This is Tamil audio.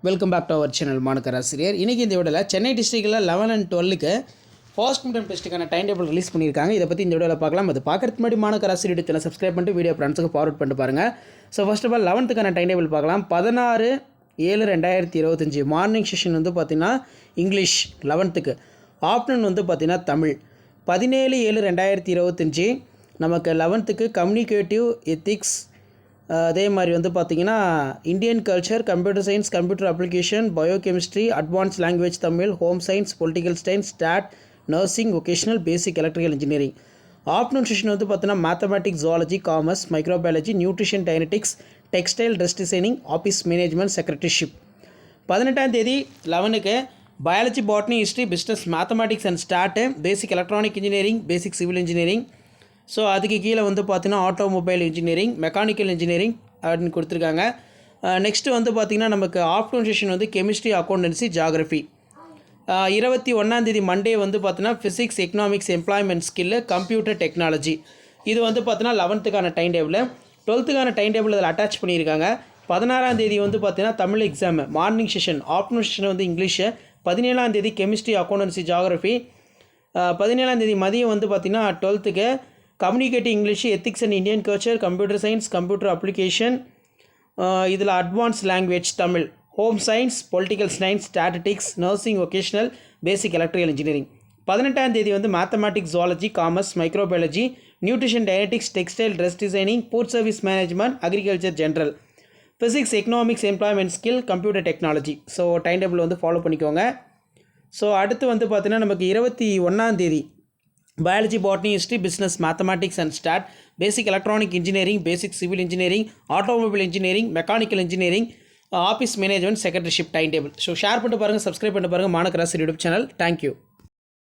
Welcome back to our channel மாணக்கராசிரியர். இன்றைக்கி இந்த வீடியோவில் சென்னை டிஸ்ட்ரிக்டில் 11 and 12க்கு ஃபர்ஸ்ட் மிட்டம் டெஸ்ட்டுக்கான டைம் டேபிள் ரிலீஸ் பண்ணியிருக்காங்க. இதை பற்றி இந்த வீடியோவில் பார்க்கலாம். அது பார்க்குறதுக்கு முன்னாடி மாணக்கராசிரியர் சேனல் சப்ஸ்கிரைப் பண்ணிட்டு வீடியோ ஃப்ரெண்ட்ஸுக்கு ஃபார்வர்ட் பண்ணிட்டு பாருங்கள். ஸோ ஃபர்ஸ்ட் ஆஃப் ஆல் 11க்கான டைம் டேபிள் பார்க்கலாம். 16/7/2025 மார்னிங் செஷன் வந்து பார்த்திங்கன்னா இங்கிலீஷ் 11க்கு, ஆஃப்டர்நூன் வந்து பார்த்திங்கன்னா தமிழ். 17/7/2025 நமக்கு 11க்கு கம்யூனிகேட்டிவ் எத்திக்ஸ், அதே மாதிரி வந்து பார்த்திங்கன்னா Indian culture, computer science, computer application, biochemistry, advance language Tamil, home science, political science, stat, nursing, vocational, basic electrical engineering. Afternoon session வந்து பார்த்தீங்கன்னா mathematics, zoology, commerce, microbiology, nutrition, dietetics, textile, dress designing, office management, secretaryship. 18ஆம் தேதி 11க்கு biology, botany, history, business, mathematics and stat, basic electronic engineering, basic civil engineering. So அதுக்கு கீழே வந்து பார்த்தீங்கன்னா ஆட்டோமொபைல் இன்ஜினியரிங், மெக்கானிக்கல் இன்ஜினியரிங் அப்படின்னு கொடுத்துருக்காங்க. நெக்ஸ்ட்டு வந்து பார்த்திங்கன்னா நமக்கு ஆஃப்டர்நூன் செஷன் வந்து கெமிஸ்ட்ரி, அக்கௌண்டன்சி, ஜியாகிரஃபி. 21ஆம் தேதி மண்டே வந்து பார்த்தீங்கன்னா physics, economics, employment skill, computer technology. இது வந்து பார்த்தீங்கன்னா 11க்கான டைம் டேபிள். 12க்கான டைம் டேபிள் அதில் அட்டாச் பண்ணியிருக்காங்க. 16ஆம் தேதி வந்து பார்த்தீங்கன்னா Tamil exam morning session, afternoon session வந்து இங்கிலீஷு. 17ஆம் தேதி கெமிஸ்ட்ரி, அக்கௌண்டன்சி, ஜியாகிரஃபி. 17ஆம் தேதி மதியம் வந்து பார்த்திங்கன்னா 12க்கு communicative English, ethics and Indian culture, computer science, computer application, இதில் advance language Tamil, home science, political science, statistics, nursing, vocational, basic electrical engineering. 18ஆம் தேதி வந்து mathematics, zoology, commerce, microbiology, nutrition, dietetics, textile, dress designing, food service management, agriculture general, physics, economics, employment skill, computer technology. So time table வந்து ஃபாலோ பண்ணிக்கோங்க. ஸோ அடுத்து வந்து பார்த்தீங்கன்னா நமக்கு 21ஆம் தேதி biology, botany, history, business, mathematics and stat, basic electronic engineering, basic civil engineering, automobile engineering, mechanical engineering, office management, secretaryship time table. So share பண்ணிட்டு பாருங்கள், சப்ஸ்கிரைப் பண்ணிட்டு பாருங்கள் மாணக்கராசிரியர் யூடியூப் சேனல். தேங்க்யூ.